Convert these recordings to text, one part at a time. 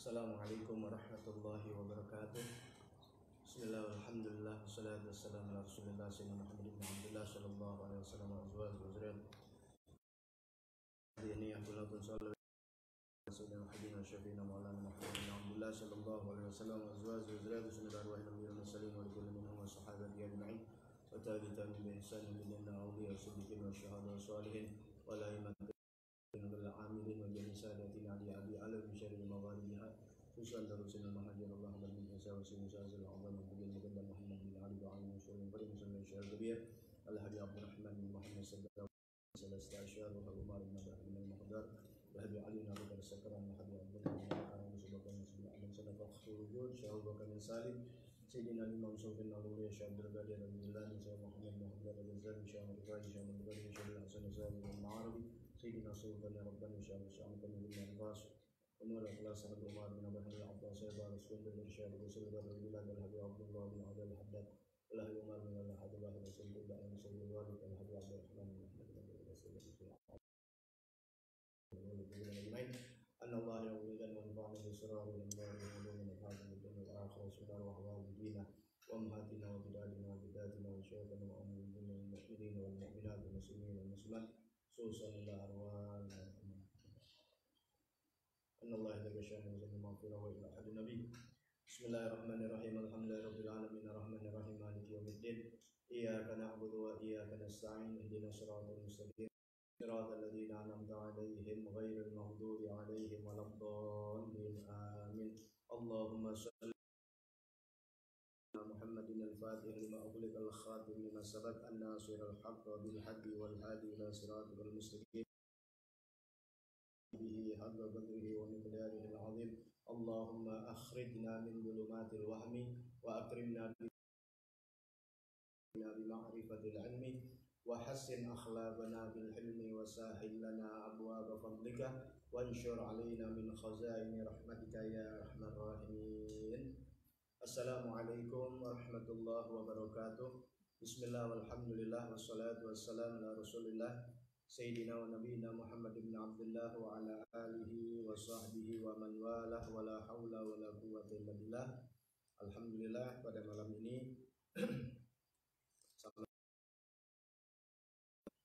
Assalamualaikum warahmatullahi wabarakatuh. Bismillah, alhamdulillah, wassalatu wassalamu ala rasulillah sayyidina Muhammad ibn Abdullah sallallahu alaihi wasallam wa azwaj wa zurriyat. Ini Abdullah sallallahu sayyidina Muhammad wa syafiina maulana Muhammad ibn Abdullah sallallahu alaihi wasallam wa azwaj wa zurriyat sunnatar wa nabiyina muslimin wa kullu minhum wa sahabati ajma'in wa tabi'in bi ihsan ila awliya siddiqin wa syuhada wa salihin wa la العاملين وجميع سادتنا علي أبي على بشر المغاربها خصوصا درس المهاجر الله بل من حساب سنساز العظام النبي المقدم محمد بن علي وعلي وسلم قدم صلى الله عليه كبير الهدي عبد الرحمن بن محمد صلى الله عليه وسلم وابو عمر بن عبد بن المقدار وهدي علي بن ابي بكر السكران وهدي عبد الله بن عمر سبحان الله عليه وسلم وخروج شهود بن سالم سيدنا الإمام صوفي النوري شيخ عبد القادر رضي الله عنه سيدنا محمد بن عبد الرزاق شيخ عبد القادر شيخ عبد القادر شيخ الحسن الزاهد المعارضي سيدنا صوفي ربنا شيخ الشام بن الناس ونور الإخلاص عبد الله بن عبد الحليم عبد الله سيد رسول الله الشيخ رسول الله رضي الله عنه عبد الله بن عبد الحداد الله عمر بن الحداد الله رسول الله عليه وسلم والد الحبيب عبد الرحمن بن محمد بن رسول الله أن الله يولد ونفعنا بسرار الأنبار وعلوم الحاكم الدنيا والآخرة وسرار وحوالدينا وأمهاتنا وبلادنا وبلادنا وشيخنا وأموالنا والمؤمنين والمؤمنات والمسلمين والمسلمات خصوصا الأرواح أن الله جل شأنه وجل مغفرة وإلى أحد النبي بسم الله الرحمن الرحيم الحمد لله رب العالمين الرحمن الرحيم مالك يوم الدين إياك نعبد وإياك نستعين اهدنا الصراط المستقيم صراط الذين أنعمت عليهم غير المغضوب عليهم ولا الضالين آمين اللهم صل على محمد الفاتح لما أغلق الخاتم لما سبق الناصر الحق بالحق والهادي إلى صراطك المستقيم به حق قدره ومقداره العظيم اللهم أخرجنا من ظلمات الوهم وأكرمنا بمعرفة العلم وحسن أخلاقنا بالحلم وسهل لنا أبواب فضلك وانشر علينا من خزائن رحمتك يا أرحم الراحمين. Assalamualaikum warahmatullahi wabarakatuh. Bismillah walhamdulillah wassalatu wassalamu ala rasulillah Sayyidina wa nabiyina Muhammad ibn Abdullah wa ala alihi wa sahbihi wa man walah wa la hawla wa la quwwata illa billah. Alhamdulillah pada malam ini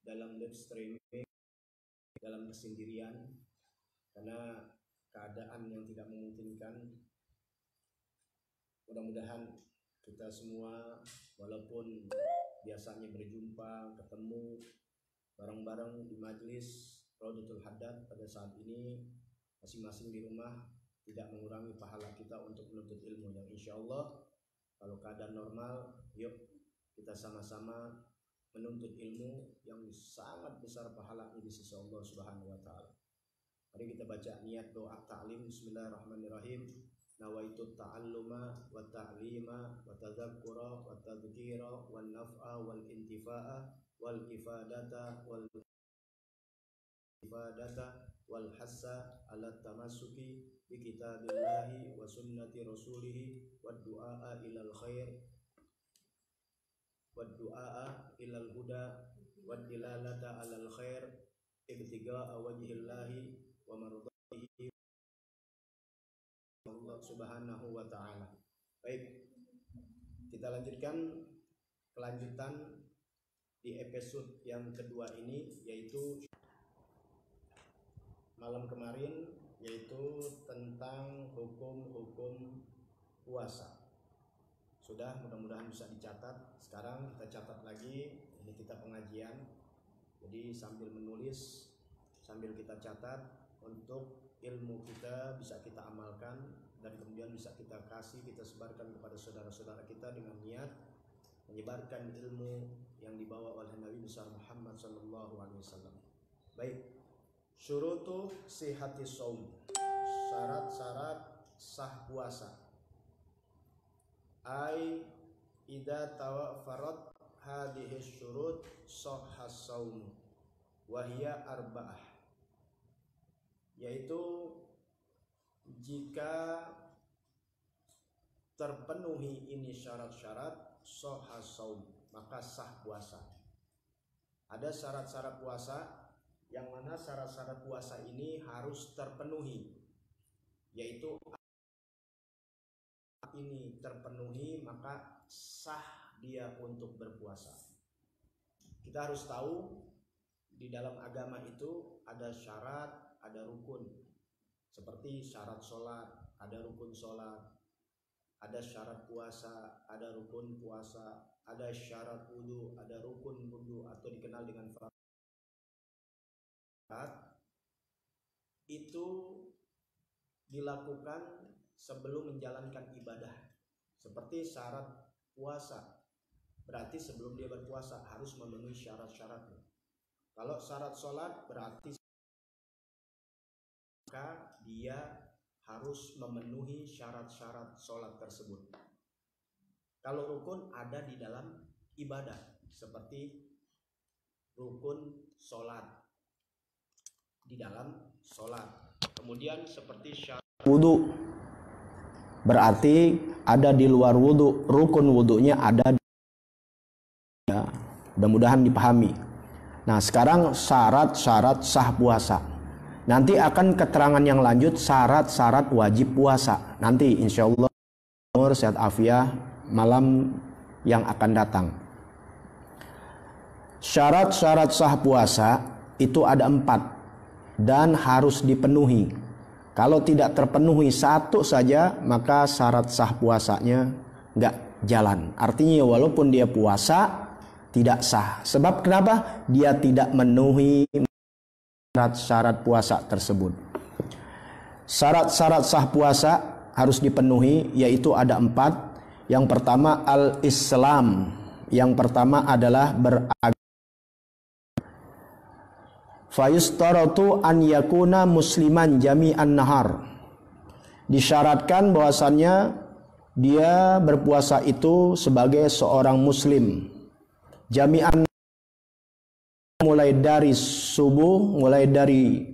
dalam live streaming dalam kesendirian karena keadaan yang tidak memungkinkan. Mudah-mudahan kita semua walaupun biasanya berjumpa, ketemu bareng-bareng di majelis Raudhatul Haddad, pada saat ini masing-masing di rumah tidak mengurangi pahala kita untuk menuntut ilmu yang insya Allah kalau keadaan normal, yuk kita sama-sama menuntut ilmu yang sangat besar pahalanya di sisi Allah Subhanahu wa taala. Mari kita baca niat doa ta'lim. Bismillahirrahmanirrahim. Nawaitu ta'alluma wa ta'lima wa tadzakkura wa tadhkira wan naf'a wal intifa'a wal ifadata wal hassa ala tamassuki bi kitabillahi wa sunnati rasulih wad du'a ilal khair wad-du'a ilal huda wad-dilalata alal khair ibtiga'a wajhillahi wa mardatihi Allah Subhanahu wa ta'ala. Baik, kita lanjutkan kelanjutan di episode yang kedua ini, yaitu malam kemarin, yaitu tentang hukum-hukum puasa. Sudah, mudah-mudahan bisa dicatat. Sekarang kita catat lagi, ini kita pengajian. Jadi sambil menulis, sambil kita catat untuk ilmu kita bisa kita amalkan dan kemudian bisa kita kasih, kita sebarkan kepada saudara-saudara kita dengan niat menyebarkan ilmu yang dibawa oleh Nabi besar Muhammad sallallahu alaihi wasallam. Baik, syurutu sihhati shaum. Syarat-syarat sah puasa. Ai idza tawaffarat hadhihi syurut sahha shaum wa hiya arba'ah, yaitu jika terpenuhi ini syarat-syarat sahha shaum, maka sah puasa. Ada syarat-syarat puasa yang mana syarat-syarat puasa ini harus terpenuhi, yaitu ini terpenuhi, maka sah dia untuk berpuasa. Kita harus tahu di dalam agama itu ada syarat, ada rukun. Seperti syarat sholat, ada rukun sholat, ada syarat puasa, ada rukun puasa, ada syarat wudu, ada rukun wudu atau dikenal dengan syarat. Itu dilakukan sebelum menjalankan ibadah. Seperti syarat puasa, berarti sebelum dia berpuasa harus memenuhi syarat-syaratnya. Kalau syarat sholat berarti maka dia harus memenuhi syarat-syarat sholat tersebut. Kalau rukun ada di dalam ibadah, seperti rukun sholat di dalam sholat. Kemudian seperti syarat wudu, berarti ada di luar wudu, rukun wudunya ada. Ya, mudah-mudahan dipahami. Nah, sekarang syarat-syarat sah puasa. Nanti akan keterangan yang lanjut syarat-syarat wajib puasa. Nanti insya Allah sehat afiah malam yang akan datang. Syarat-syarat sah puasa itu ada 4 dan harus dipenuhi. Kalau tidak terpenuhi satu saja, maka syarat sah puasanya nggak jalan. Artinya walaupun dia puasa tidak sah. Sebab kenapa? Dia tidak memenuhi syarat puasa tersebut. Syarat-syarat sah puasa harus dipenuhi, yaitu ada 4. Yang pertama al-Islam. Yang pertama adalah beragama. Fayustaratu an yakuna musliman jami'an nahar. Disyaratkan bahwasannya dia berpuasa itu sebagai seorang muslim jami'an, mulai dari subuh, mulai dari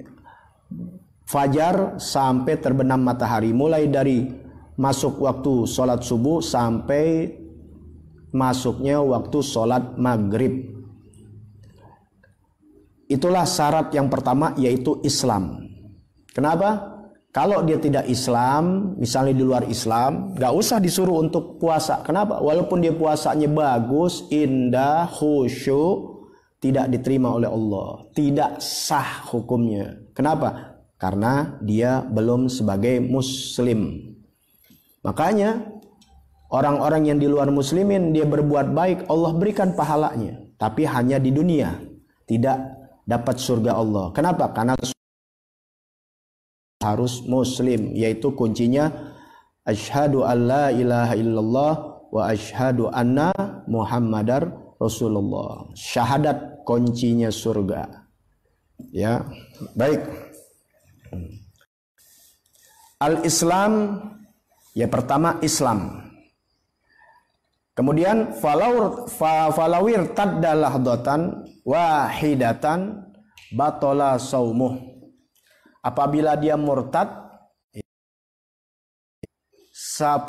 fajar sampai terbenam matahari, mulai dari masuk waktu sholat subuh sampai masuknya waktu sholat maghrib. Itulah syarat yang pertama, yaitu Islam. Kenapa? Kalau dia tidak Islam, misalnya di luar Islam, gak usah disuruh untuk puasa. Kenapa? Walaupun dia puasanya bagus, indah, khusyuk, tidak diterima oleh Allah, tidak sah hukumnya. Kenapa? Karena dia belum sebagai muslim. Makanya orang-orang yang di luar muslimin dia berbuat baik, Allah berikan pahalanya, tapi hanya di dunia, tidak dapat surga Allah. Kenapa? Karena harus muslim, yaitu kuncinya asyhadu alla ilaha illallah wa asyhadu anna muhammadar Rasulullah. Syahadat kuncinya surga. Ya, baik. Al-Islam, ya pertama Islam. Kemudian falawir taddalah dotan wahidatan batola saumuh. Apabila dia murtad,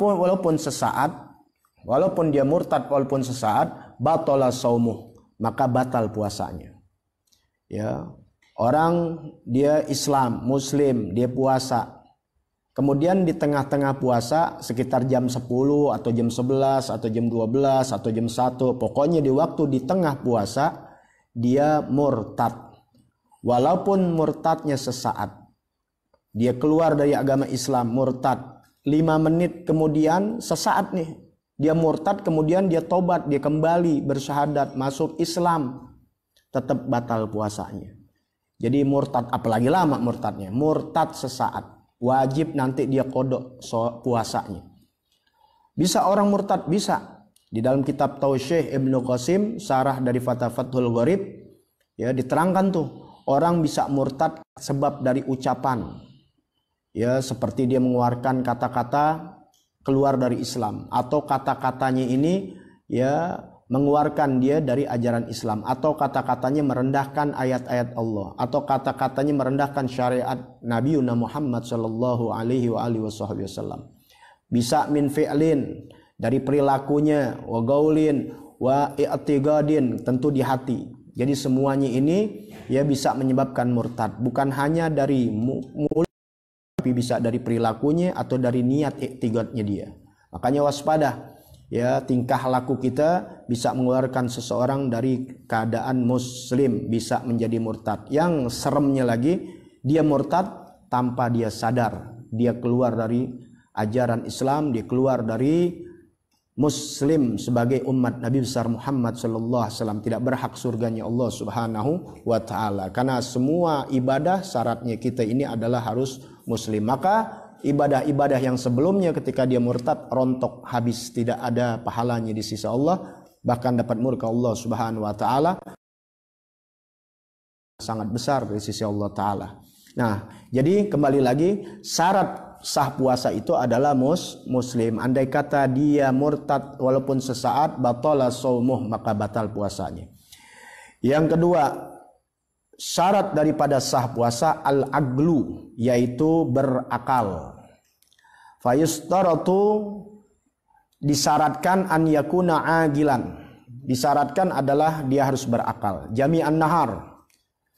walaupun sesaat, walaupun dia murtad walaupun sesaat, batola saumuh, maka batal puasanya. Ya, orang dia Islam, Muslim, dia puasa. Kemudian di tengah-tengah puasa sekitar jam 10 atau jam 11 atau jam 12 atau jam 1, pokoknya di waktu di tengah puasa dia murtad. Walaupun murtadnya sesaat, dia keluar dari agama Islam, murtad. 5 menit kemudian sesaat nih, dia murtad, kemudian dia tobat, dia kembali bersyahadat, masuk Islam, tetap batal puasanya. Jadi murtad, apalagi lama murtadnya, murtad sesaat, wajib nanti dia kodok puasanya. Bisa orang murtad? Bisa. Di dalam kitab Tausyih Ibnu Qasim, syarah dari Fathul Gharib, ya diterangkan tuh, orang bisa murtad sebab dari ucapan. Ya, seperti dia mengeluarkan kata-kata keluar dari Islam, atau kata-katanya ini ya mengeluarkan dia dari ajaran Islam, atau kata-katanya merendahkan ayat-ayat Allah, atau kata-katanya merendahkan syariat Nabi Muhammad sallallahu alaihi wasallam. Bisa min fi'lin, dari perilakunya, wa gaulin, wa i'tiqadin, tentu di hati. Jadi semuanya ini ya bisa menyebabkan murtad, bukan hanya dari mulut, tapi bisa dari perilakunya atau dari niat i'tiqadnya dia. Makanya waspada. Ya, tingkah laku kita bisa mengeluarkan seseorang dari keadaan muslim, bisa menjadi murtad. Yang seremnya lagi, dia murtad tanpa dia sadar. Dia keluar dari ajaran Islam, dia keluar dari muslim sebagai umat Nabi besar Muhammad sallallahu alaihi wasallam, tidak berhak surganya Allah Subhanahu wa taala. Karena semua ibadah syaratnya kita ini adalah harus muslim. Maka ibadah-ibadah yang sebelumnya ketika dia murtad rontok habis, tidak ada pahalanya di sisi Allah, bahkan dapat murka Allah Subhanahu wa taala, sangat besar dari sisi Allah taala. Nah, jadi kembali lagi, syarat sah puasa itu adalah muslim. Andai kata dia murtad walaupun sesaat, batala shaumuh, maka batal puasanya. Yang kedua, syarat daripada sah puasa al-aqlu, yaitu berakal. Fayustaratu, disyaratkan an yakuna agilan. Disyaratkan adalah dia harus berakal. Jami'an nahar,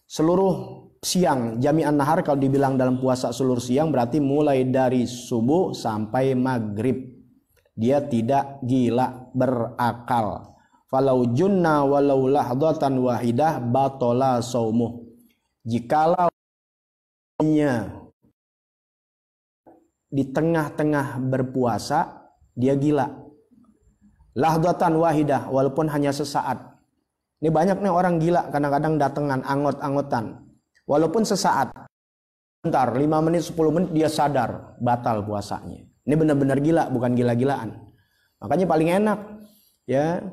seluruh siang. Jami'an nahar kalau dibilang dalam puasa seluruh siang berarti mulai dari subuh sampai maghrib. Dia tidak gila, berakal. Falau junna walau lahdatan wahidah batola saumuh. Jikalau di tengah-tengah berpuasa dia gila, lahdatan wahidah, walaupun hanya sesaat. Ini banyak nih orang gila, kadang-kadang datangan angot-angotan, walaupun sesaat, bentar, 5 menit 10 menit dia sadar, batal puasanya. Ini benar-benar gila, bukan gila-gilaan. Makanya paling enak ya,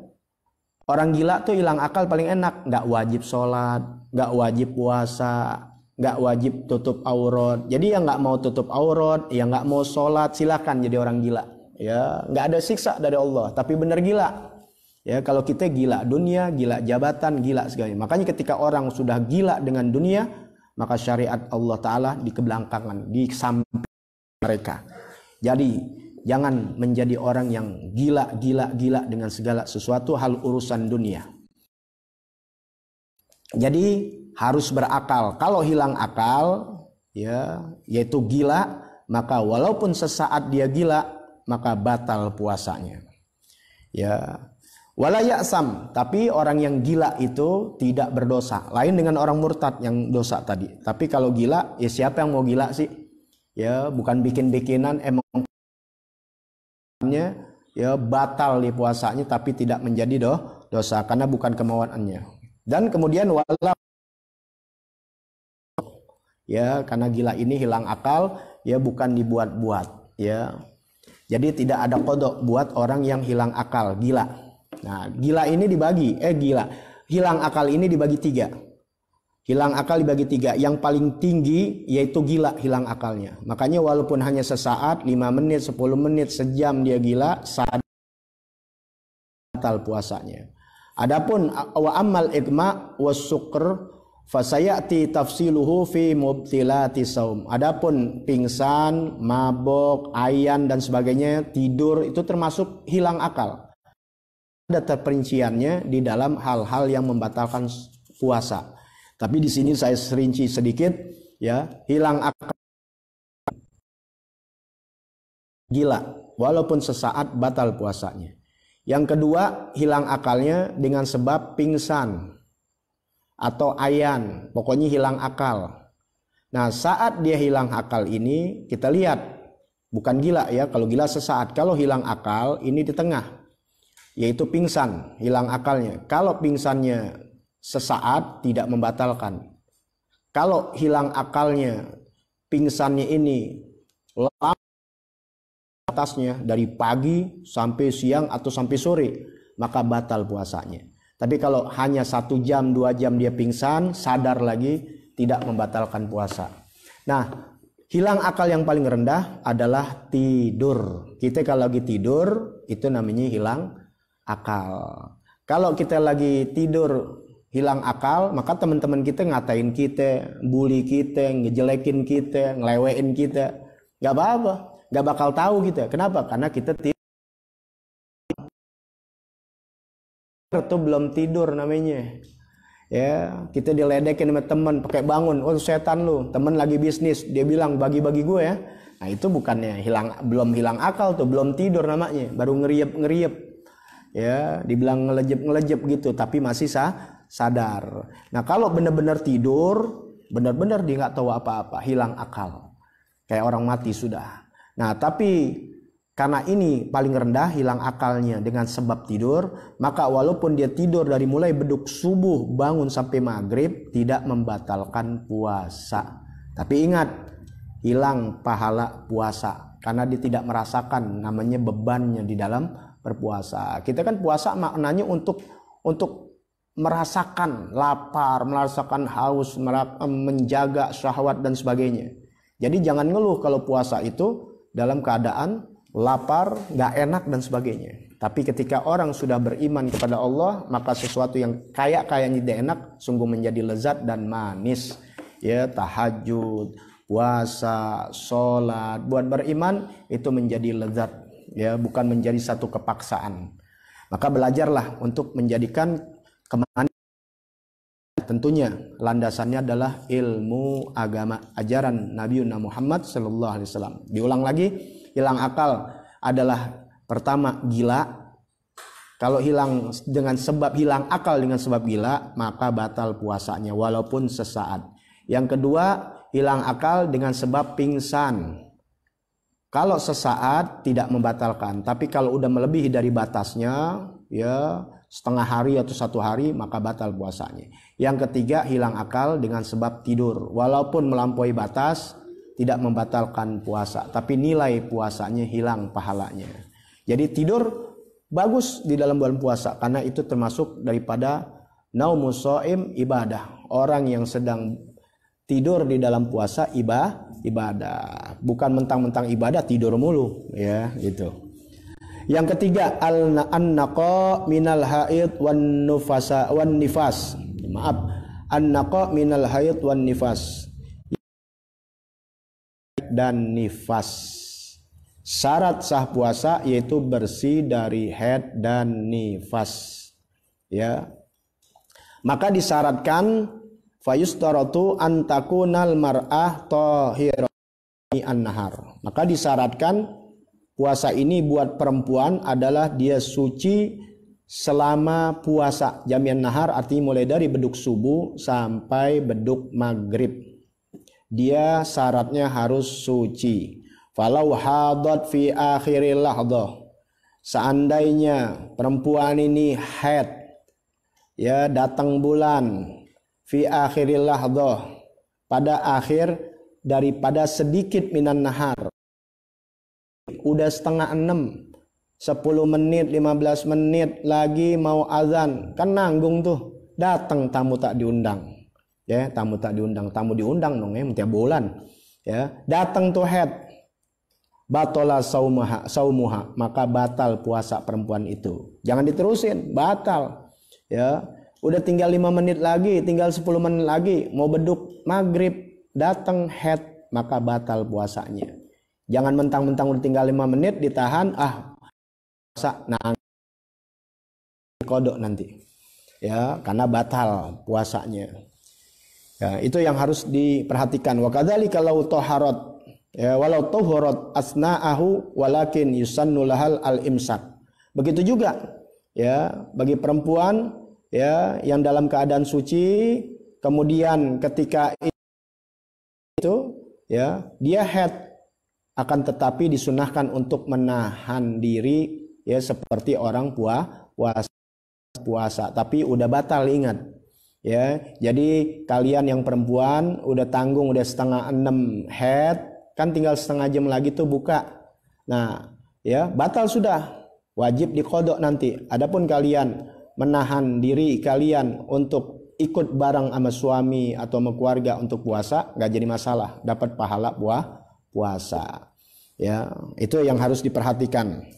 orang gila tuh hilang akal paling enak. Nggak wajib sholat, nggak wajib puasa, nggak wajib tutup aurat. Jadi yang nggak mau tutup aurat, yang nggak mau sholat, silakan jadi orang gila. Ya, nggak ada siksa dari Allah, tapi benar gila. Ya, kalau kita gila dunia, gila jabatan, gila segalanya. Makanya ketika orang sudah gila dengan dunia, maka syariat Allah Ta'ala di kebelakangan, di samping mereka. Jadi jangan menjadi orang yang gila dengan segala sesuatu hal urusan dunia. Jadi harus berakal. Kalau hilang akal, ya, yaitu gila, maka walaupun sesaat dia gila, maka batal puasanya. Ya, wala ya'sam, tapi orang yang gila itu tidak berdosa. Lain dengan orang murtad yang dosa tadi. Tapi kalau gila, ya siapa yang mau gila sih? Ya, bukan bikin-bikinan, emang ya batal di puasanya, tapi tidak menjadi dosa karena bukan kemauannya. Dan kemudian wala, ya, karena gila ini hilang akal, ya bukan dibuat-buat, ya. Jadi tidak ada kodok buat orang yang hilang akal, gila. Nah, gila ini dibagi, hilang akal ini dibagi 3. Hilang akal dibagi 3. Yang paling tinggi yaitu gila, hilang akalnya. Makanya walaupun hanya sesaat, 5 menit, 10 menit, sejam dia gila, sadar, batal puasanya. Adapun wa ammal igma was sukr fasayati tafsiluhu fi mubtilati saum. Adapun pingsan, mabok, ayan dan sebagainya, tidur, itu termasuk hilang akal. Ada terperinciannya di dalam hal-hal yang membatalkan puasa. Tapi di sini saya serinci sedikit, ya, hilang akal, gila, walaupun sesaat batal puasanya. Yang kedua, hilang akalnya dengan sebab pingsan atau ayan, pokoknya hilang akal. Nah, saat dia hilang akal ini kita lihat, bukan gila ya, kalau gila sesaat. Kalau hilang akal ini di tengah, yaitu pingsan, hilang akalnya. Kalau pingsannya sesaat tidak membatalkan. Kalau hilang akalnya, pingsannya ini lama atasnya dari pagi sampai siang atau sampai sore, maka batal puasanya. Tapi kalau hanya 1 jam 2 jam dia pingsan, sadar lagi, tidak membatalkan puasa. Nah, hilang akal yang paling rendah adalah tidur. Kita kalau lagi tidur itu namanya hilang akal. Kalau kita lagi tidur hilang akal, maka teman-teman kita ngatain kita, bully kita, ngejelekin kita, ngelewein kita, nggak apa-apa, nggak bakal tahu kita. Kenapa? Karena kita tidur itu belum tidur namanya. Ya, kita diledekin sama teman, pakai bangun, oh setan lu, teman lagi bisnis, dia bilang bagi-bagi gue ya, Nah itu bukannya belum hilang akal tuh, belum tidur namanya, baru ngeriep ya, dibilang ngelejep gitu, tapi masih sadar. Nah kalau benar-benar tidur, benar-benar dia nggak tahu apa-apa, hilang akal, kayak orang mati sudah. Nah tapi karena ini paling rendah hilang akalnya dengan sebab tidur, maka walaupun dia tidur dari mulai beduk subuh bangun sampai maghrib tidak membatalkan puasa. Tapi ingat, hilang pahala puasa karena dia tidak merasakan namanya bebannya di dalam berpuasa. Kita kan puasa maknanya untuk merasakan lapar, merasakan haus, menjaga syahwat dan sebagainya. Jadi jangan ngeluh kalau puasa itu dalam keadaan lapar, gak enak dan sebagainya. Tapi ketika orang sudah beriman kepada Allah, maka sesuatu yang kayaknya tidak enak sungguh menjadi lezat dan manis. Ya, tahajud, puasa, sholat, buat beriman itu menjadi lezat, ya, bukan menjadi satu kepaksaan. Maka belajarlah untuk menjadikan kemanisan. Tentunya landasannya adalah ilmu agama, ajaran Nabi Muhammad SAW. Diulang lagi, hilang akal adalah pertama gila. Kalau hilang dengan sebab hilang akal dengan sebab gila, maka batal puasanya walaupun sesaat. Yang kedua, hilang akal dengan sebab pingsan. Kalau sesaat tidak membatalkan, tapi kalau udah melebihi dari batasnya, ya setengah hari atau 1 hari, maka batal puasanya. Yang ketiga, hilang akal dengan sebab tidur. Walaupun melampaui batas, tidak membatalkan puasa, tapi nilai puasanya hilang pahalanya. Jadi tidur bagus di dalam bulan puasa, karena itu termasuk daripada naumus shaim ibadah. Orang yang sedang tidur di dalam puasa ibadah, bukan mentang-mentang ibadah tidur mulu, ya gitu. Yang ketiga, an-naqa minal haid wan nifas. Maaf, an-naqa minal haid wan nifas dan nifas. Syarat sah puasa yaitu bersih dari haid dan nifas, ya. Maka disyaratkan fayustaratu an takunal mar'ah tahiratan an-nahar. Maka disyaratkan puasa ini buat perempuan adalah dia suci selama puasa. Jami'an nahar artinya mulai dari beduk subuh sampai beduk maghrib. Dia syaratnya harus suci. Falau hadat fi akhiril lahdah. Seandainya perempuan ini haid, ya, datang bulan fi akhiril lahdah, pada akhir daripada sedikit minan nahar, udah 5:30, 10 menit 15 menit lagi mau azan, kan nanggung tuh, datang tamu tak diundang, ya, tamu tak diundang, tamu diundang dong, ya, tiap bulan, ya, datang tuh haid, batola saumuha, maka batal puasa perempuan itu. Jangan diterusin, batal, ya. Udah tinggal 5 menit lagi, tinggal 10 menit lagi, mau beduk maghrib, datang haid, maka batal puasanya. Jangan mentang-mentang udah tinggal 5 menit ditahan, puasa, nah kodok nanti, ya, karena batal puasanya. Ya, itu yang harus diperhatikan. Wa kadzalika law taharat, ya, walau taharat asna'ahu walakin yusannu lahal al-imsak. Begitu juga, ya, bagi perempuan, ya, yang dalam keadaan suci, kemudian ketika itu, ya, dia haid, akan tetapi disunahkan untuk menahan diri, ya, seperti orang puasa, tapi udah batal, ingat, ya. Jadi kalian yang perempuan udah tanggung, udah 5:30 haid, kan tinggal setengah jam lagi tuh buka. Nah, ya, batal sudah, wajib diqodok nanti. Adapun kalian menahan diri kalian untuk ikut bareng sama suami atau sama keluarga untuk puasa, nggak jadi masalah, dapat pahala puasa, ya. Itu yang harus diperhatikan.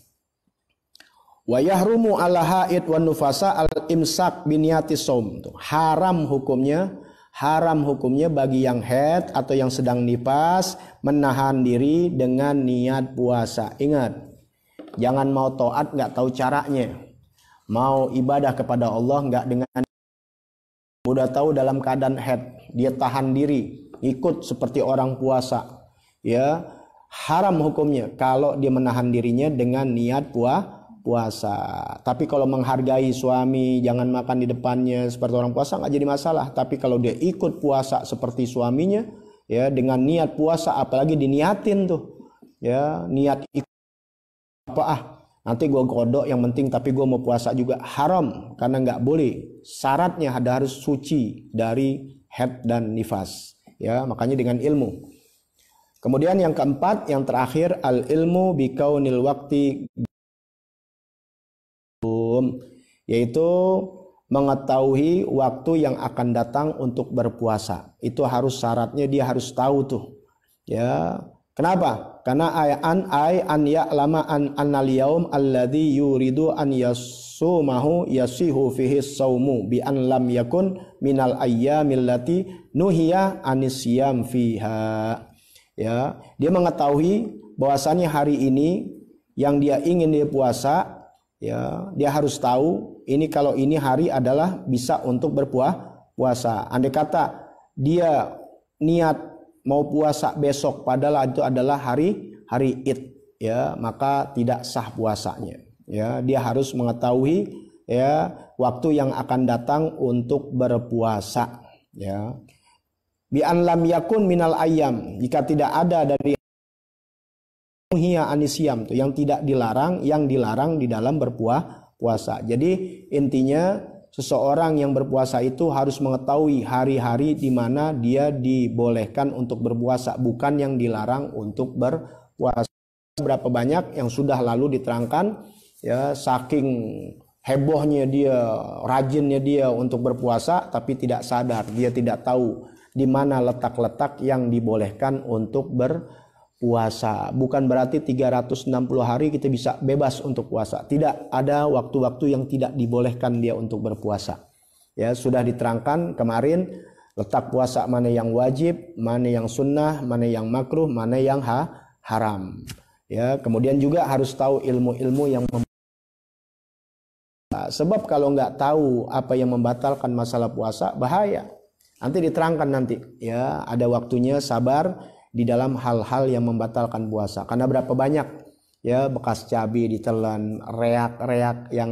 Wa yahrumu ala haid wan nufasa al imsak biniyati shaum. Haram hukumnya bagi yang haid atau yang sedang nifas menahan diri dengan niat puasa. Ingat, jangan mau taat nggak tahu caranya, mau ibadah kepada Allah nggak dengan, udah tahu dalam keadaan haid dia tahan diri ikut seperti orang puasa, ya, haram hukumnya kalau dia menahan dirinya dengan niat puasa. Tapi kalau menghargai suami, jangan makan di depannya seperti orang puasa, nggak jadi masalah. Tapi kalau dia ikut puasa seperti suaminya, ya dengan niat puasa, apalagi diniatin tuh, ya niat apa nanti gue godok yang penting tapi gue mau puasa juga, haram karena nggak boleh. Syaratnya harus suci dari haid dan nifas, ya makanya dengan ilmu. Kemudian yang keempat, yang terakhir, al ilmu bikaunil wakti, yaitu mengetahui waktu yang akan datang untuk berpuasa. Itu harus syaratnya, dia harus tahu tuh, ya. Kenapa? Karena an ya'lama annal yaum alladhi yuridu an yasumahu yasihu fihi saumu bi an lam yakun minal ayyamil lati nuhiya anisyam fiha. Ya, dia mengetahui bahwasannya hari ini yang dia ingin dia puasa, ya, dia harus tahu ini kalau ini hari adalah bisa untuk berpuasa. Andai kata dia niat mau puasa besok padahal itu adalah hari Id, ya maka tidak sah puasanya, ya. Dia harus mengetahui, ya, waktu yang akan datang untuk berpuasa, ya. Bi an lam yakun minal ayyam, jika tidak ada dari hiya anisyam tuh yang tidak dilarang, yang dilarang di dalam berpuasa. Jadi intinya seseorang yang berpuasa itu harus mengetahui hari-hari di mana dia dibolehkan untuk berpuasa, bukan yang dilarang untuk berpuasa. Berapa banyak yang sudah lalu diterangkan, ya, saking hebohnya dia, rajinnya dia untuk berpuasa, tapi tidak sadar, dia tidak tahu di mana letak-letak yang dibolehkan untuk berpuasa. Bukan berarti 360 hari kita bisa bebas untuk puasa. Tidak, ada waktu-waktu yang tidak dibolehkan dia untuk berpuasa. Ya, sudah diterangkan kemarin letak puasa mana yang wajib, mana yang sunnah, mana yang makruh, mana yang haram. Ya, kemudian juga harus tahu ilmu-ilmu yang sebab kalau nggak tahu apa yang membatalkan masalah puasa, bahaya. Nanti diterangkan nanti, ya, ada waktunya sabar di dalam hal-hal yang membatalkan puasa. Karena berapa banyak, ya, bekas cabai ditelan, reak-reak yang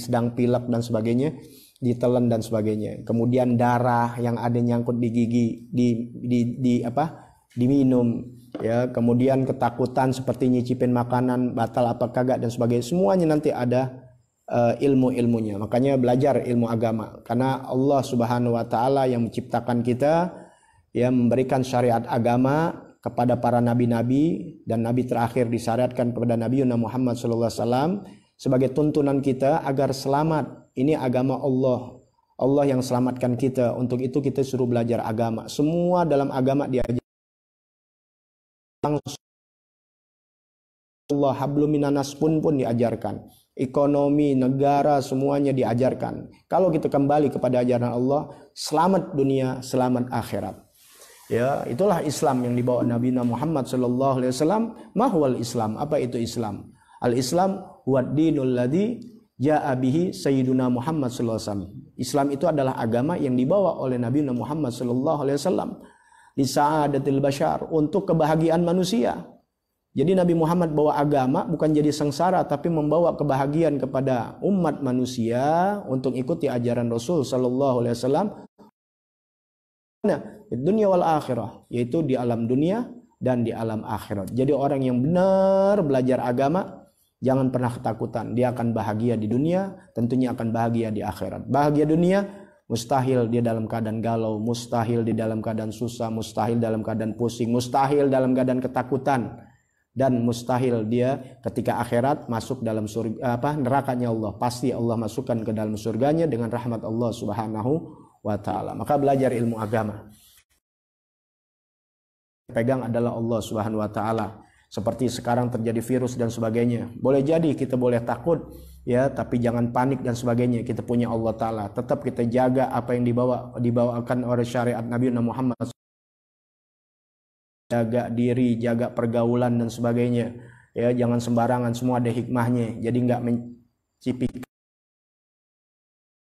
sedang pilek dan sebagainya ditelan dan sebagainya. Kemudian darah yang ada nyangkut di gigi diminum, ya. Kemudian ketakutan seperti nyicipin makanan batal apa kagak dan sebagainya. Semuanya nanti ada ilmu-ilmunya. Makanya belajar ilmu agama, karena Allah Subhanahu wa taala yang menciptakan kita, ya, memberikan syariat agama kepada para nabi-nabi, dan nabi terakhir disyariatkan kepada Nabi Muhammad SAW sebagai tuntunan kita agar selamat. Ini agama Allah. Allah yang selamatkan kita. Untuk itu kita suruh belajar agama. Semua dalam agama diajar. Allah hablum minanas pun diajarkan. Ekonomi, negara, semuanya diajarkan. Kalau kita kembali kepada ajaran Allah, selamat dunia, selamat akhirat. Ya, itulah Islam yang dibawa Nabi Muhammad sallallahu alaihi wasallam. Mahwal Islam, apa itu Islam? Al-Islam huwad dinul ladzi ja'a bihi sayyiduna Muhammad sallallahu alaihi wasallam. Islam itu adalah agama yang dibawa oleh Nabi Muhammad sallallahu alaihi wasallam li sa'adatil bashar, untuk kebahagiaan manusia. Jadi Nabi Muhammad bawa agama bukan jadi sengsara, tapi membawa kebahagiaan kepada umat manusia untuk ikuti ajaran Rasul sallallahu alaihi wasallam. Nah, dunia wal akhirah, yaitu di alam dunia dan di alam akhirat. Jadi orang yang benar belajar agama, jangan pernah ketakutan. Dia akan bahagia di dunia, tentunya akan bahagia di akhirat. Bahagia dunia, mustahil dia dalam keadaan galau, mustahil di dalam keadaan susah, mustahil dalam keadaan pusing, mustahil dalam keadaan ketakutan. Dan mustahil dia ketika akhirat masuk dalam surga, nerakanya Allah. Pasti Allah masukkan ke dalam surganya dengan rahmat Allah Subhanahu wa taala. Maka belajar ilmu agama. Pegang adalah Allah Subhanahu wa taala. Seperti sekarang terjadi virus dan sebagainya. Boleh jadi kita boleh takut, ya, tapi jangan panik dan sebagainya. Kita punya Allah taala. Tetap kita jaga apa yang dibawakan oleh syariat Nabi Muhammad. Jaga diri, jaga pergaulan dan sebagainya, ya, jangan sembarangan, semua ada hikmahnya. Jadi nggak mencipik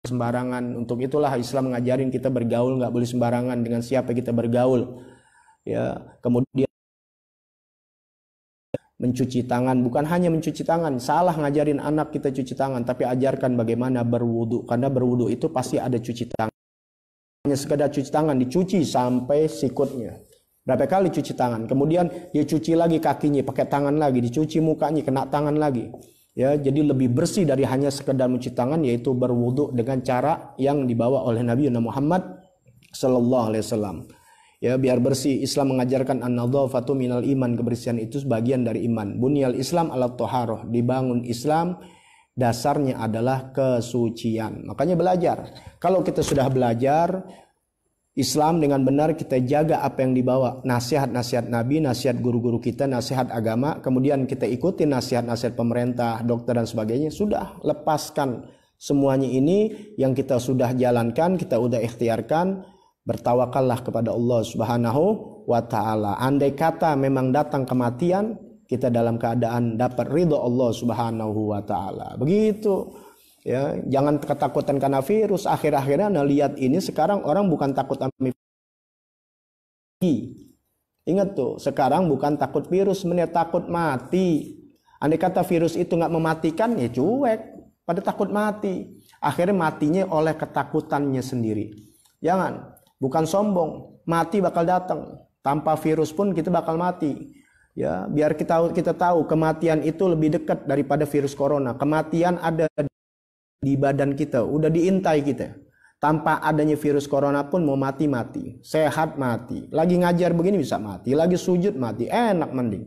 sembarangan. Untuk itulah Islam ngajarin kita bergaul nggak boleh sembarangan, dengan siapa kita bergaul, ya. Kemudian mencuci tangan, bukan hanya mencuci tangan, salah ngajarin anak kita cuci tangan, tapi ajarkan bagaimana berwudu, karena berwudu itu pasti ada cuci tangan. Hanya sekedar cuci tangan, dicuci sampai sikutnya. Berapa kali cuci tangan, kemudian dia cuci lagi kakinya, pakai tangan lagi, dicuci mukanya, kena tangan lagi. Ya, jadi lebih bersih dari hanya sekedar mencuci tangan, yaitu berwudu dengan cara yang dibawa oleh Nabi Muhammad sallallahu alaihi wasallam. Ya, biar bersih. Islam mengajarkan an-nadhafatu minal iman, kebersihan itu sebagian dari iman. Bunyal Islam ala thaharah, dibangun Islam dasarnya adalah kesucian. Makanya belajar. Kalau kita sudah belajar Islam dengan benar, kita jaga apa yang dibawa, nasihat-nasihat Nabi, nasihat guru-guru kita, nasihat agama, kemudian kita ikuti nasihat-nasihat pemerintah, dokter dan sebagainya, sudah lepaskan semuanya ini yang kita sudah jalankan, kita sudah ikhtiarkan. Bertawakallah kepada Allah Subhanahu wa ta'ala. Andai kata memang datang kematian, kita dalam keadaan dapat ridho Allah Subhanahu wa ta'ala. Begitu. Ya, jangan ketakutan karena virus. Akhir-akhirnya lihat ini sekarang orang bukan takut virus. Ingat tuh, sekarang bukan takut virus, sebenarnya takut mati. Andai kata virus itu nggak mematikan, ya cuek. Pada takut mati. Akhirnya matinya oleh ketakutannya sendiri. Jangan. Bukan sombong, mati bakal datang. Tanpa virus pun kita bakal mati. Ya, biar kita tahu kematian itu lebih dekat daripada virus corona. Kematian ada di badan kita, udah diintai kita. Tanpa adanya virus corona pun mau mati. Sehat mati. Lagi ngajar begini bisa mati, lagi sujud mati. Enak mending.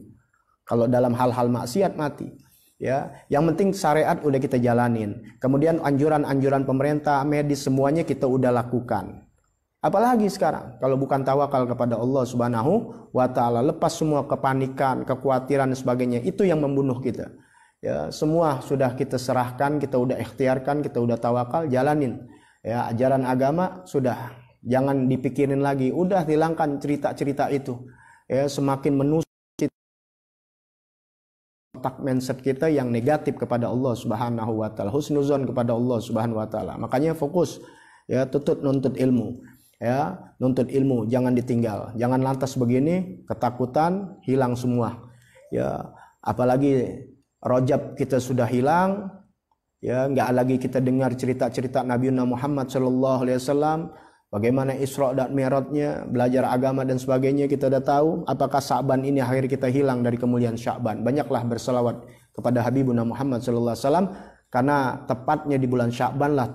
Kalau dalam hal-hal maksiat mati. Ya, yang penting syariat udah kita jalanin. Kemudian anjuran-anjuran pemerintah, medis semuanya kita udah lakukan. Apalagi sekarang kalau bukan tawakal kepada Allah Subhanahu wa ta'ala, lepas semua kepanikan, kekhawatiran dan sebagainya, itu yang membunuh kita. Ya, semua sudah kita serahkan, kita udah ikhtiarkan, kita udah tawakal, jalanin. Ya, ajaran agama sudah jangan dipikirin lagi, udah hilangkan cerita-cerita itu. Ya, semakin menusuk otak mindset kita yang negatif kepada Allah Subhanahu wa ta'ala, husnuzon kepada Allah Subhanahu wa ta'ala. Makanya fokus, ya, nuntut ilmu. Ya, nuntut ilmu, jangan ditinggal, jangan lantas begini, ketakutan hilang semua. Ya, apalagi Rajab kita sudah hilang, ya, nggak lagi kita dengar cerita-cerita Nabi Muhammad sallallahu alaihi wasallam, bagaimana Isra dan Mi'rajnya, belajar agama dan sebagainya kita udah tahu. Apakah Sya'ban ini akhir kita hilang dari kemuliaan Sya'ban? Banyaklah berselawat kepada Habibuna Muhammad sallallahu alaihi wasallam, karena tepatnya di bulan Sya'ban lah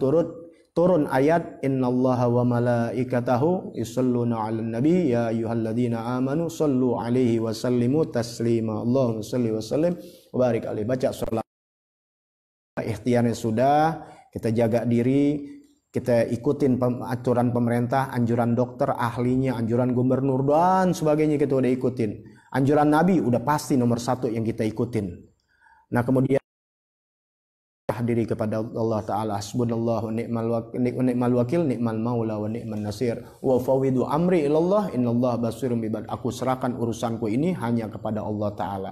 turun ayat innallaha wa malaikatahu yusholluna 'alan nabi ya ayyuhalladzina amanu shallu 'alaihi wa sallimu taslima. Allahumma shalli wa sallim wa barik alaihi. Baca salat. Ikhtiarnya sudah, kita jaga diri, kita ikutin aturan pemerintah, anjuran dokter, ahlinya, anjuran gubernur dan sebagainya kita udah ikutin. Anjuran Nabi udah pasti nomor 1 yang kita ikutin. Nah, kemudian diri kepada Allah Ta'ala, hasbunallahu ni'mal wakil, ni'mal maula wa ni'man nasir, wa fawidu amri ilallah innallaha basirun bibad. Aku serahkan urusanku ini hanya kepada Allah Ta'ala.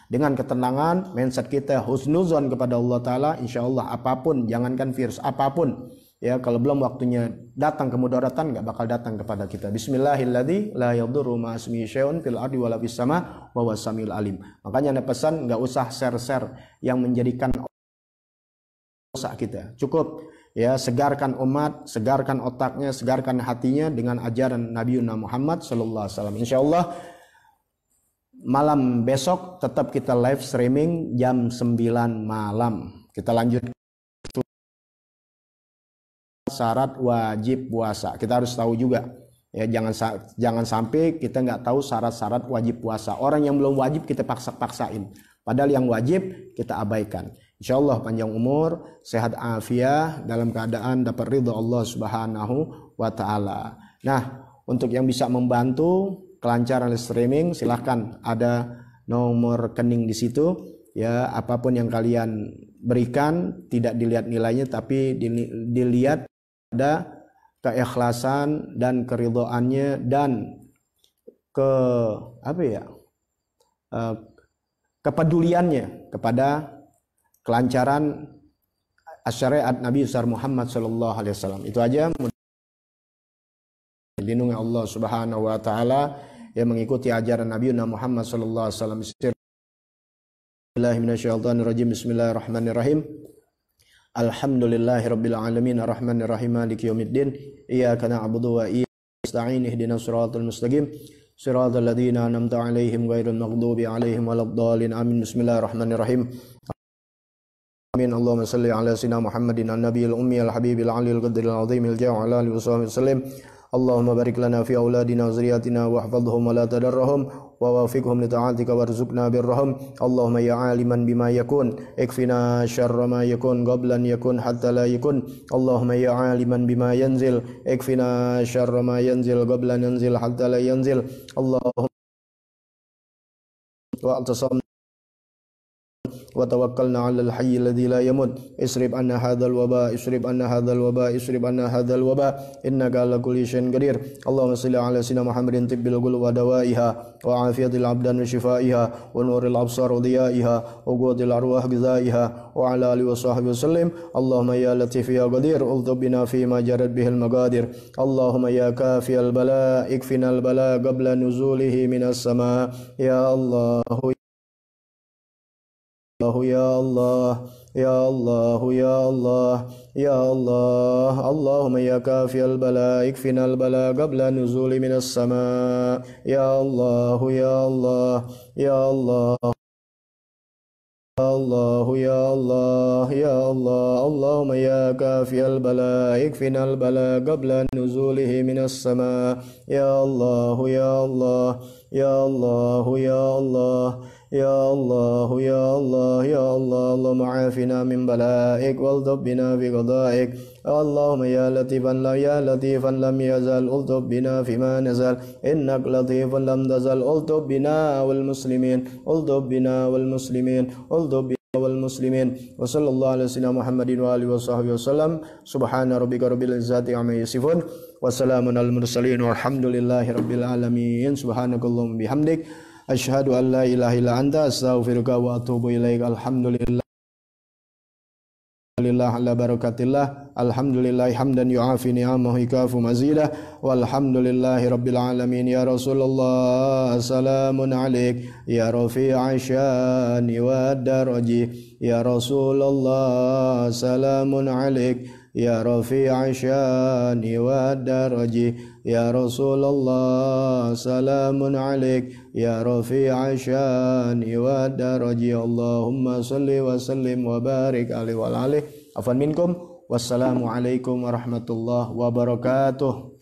Dengan ketenangan, mindset kita husnuzon kepada Allah Ta'ala, insya Allah apapun, jangankan virus, apapun, ya, kalau belum waktunya datang kemudaratan, nggak bakal datang kepada kita. Bismillahilladzi la yadurru ma'asmihi syai'un fil ardi wala fis sama wa huwas samiul alim. Makanya ada pesan, nggak usah share-share yang menjadikan dosa kita. Cukup, ya, segarkan umat, segarkan otaknya, segarkan hatinya dengan ajaran Nabi Muhammad sallallahu alaihi wasallam. Insyaallah malam besok tetap kita live streaming jam 9 malam. Kita lanjut syarat wajib puasa. Kita harus tahu juga, ya, jangan sampai kita nggak tahu syarat-syarat wajib puasa. Orang yang belum wajib kita paksain, padahal yang wajib kita abaikan. Insya Allah panjang umur, sehat afiah, dalam keadaan dapat ridho Allah Subhanahu wa ta'ala. Nah, untuk yang bisa membantu kelancaran streaming, silahkan, ada nomor rekening di situ. Ya, apapun yang kalian berikan tidak dilihat nilainya, tapi dilihat ada keikhlasan dan keridhoannya dan kepeduliannya kepada kelancaran syariat Nabi besar Muhammad sallallahu alaihi wasallam. Itu aja. Dilindungi Allah Subhanahu wa taala, yang mengikuti ajaran Nabi Muhammad sallallahu alaihi wasallam. Bismillahirrahmanirrahim. Alhamdulillahirabbil alamin arrahmanir rahim maliki yaumiddin. Iyyaka na'budu wa iyyaka nasta'in ihdinas siratal mustaqim. Siratal ladzina an'amta 'alaihim ghairil maghdubi 'alaihim waladdallin. Amin. Bismillahirrahmanirrahim. Amin. Allahumma salli ala sayyidina Muhammadin an-nabiyil ummi al-habibil aliyil qadiril azimil ja'i ala alihi wasallam. Allahumma barik lana fi auladina wa zurriyyatina wahfadhhum wa la tadarrahum wa wafiqhum li ta'atika warzuqna birrahum. Allahumma ya aliman bima yakun ikfina syarra ma yakun qablan yakun hatta la yakun. Allahumma ya aliman bima yanzil ikfina syarra ma yanzil qablan yanzil hatta la yanzil. Allahumma wa atasam wa tawakkalna 'alal hayyil ladzi la yamut. Isrib anna hadzal waba, isrib anna hadzal waba, isrib anna hadzal waba, innaka 'ala kulli syai'in qadir. Allahumma shalli 'ala sayyidina Muhammadin tibbil qulub wa dawaiha wa 'afiyatil abdan wa shifaiha wa nuril absar wa diyaiha wa quwwatil arwah ghizaiha wa 'ala alihi wa sahbihi wasallim. Allahumma ya latif ya qadir ultub bina fi ma jarat bihil maqadir. Allahumma ya kafiyal bala ikfinal bala qabla nuzulihi minas sama. Ya Allah ya Allah, ya Allah, ya Allah, ya Allah. Allahumma ya kafiyal bala ikfinal bala qabla nuzuli minas sama. Ya Allah, ya Allah, ya Allah, ya Allah, ya Allah, ya Allah. Allahumma ya kafiyal bala ikfinal bala qabla nuzulihi minas sama. Ya Allah, ya Allah, ya Allah, ya Allah. Ya Allah, ya Allah, ya Allah. Allahumma afina min bala'ik wal bina bi qada'ik. Allahumma ya latifan lam yazal ultub bina fima nazal. Innak latifan lam tazal ultub bina wal muslimin. Ultub bina wal muslimin. Ultub bina wal muslimin. Wa sallallahu ala sayyidina Muhammadin wa alihi wa sahbihi wasallam. Subhana rabbika rabbil izzati amma yasifun. Wa salamun al mursalin walhamdulillahi rabbil alamin. Subhanakallahumma bihamdik asyhadu an la ilaha illa anta astaghfiruka wa atubu ilaik. Alhamdulillah ala barakatillah. Alhamdulillah hamdan yu'afi ni'amahu ikafu mazidah. Walhamdulillahi rabbil alamin. Ya Rasulullah salamun alaik ya rafi'a syani wa daraji. Ya Rasulullah salamun alaik ya rafi'a syani wa daraji. Ya Rasulullah salamun alaik ya rafi'a syani wa daraji. Allahumma salli wa sallim wa barik alaihi wa alihi. Afan minkum. Wassalamu alaikum warahmatullahi wabarakatuh.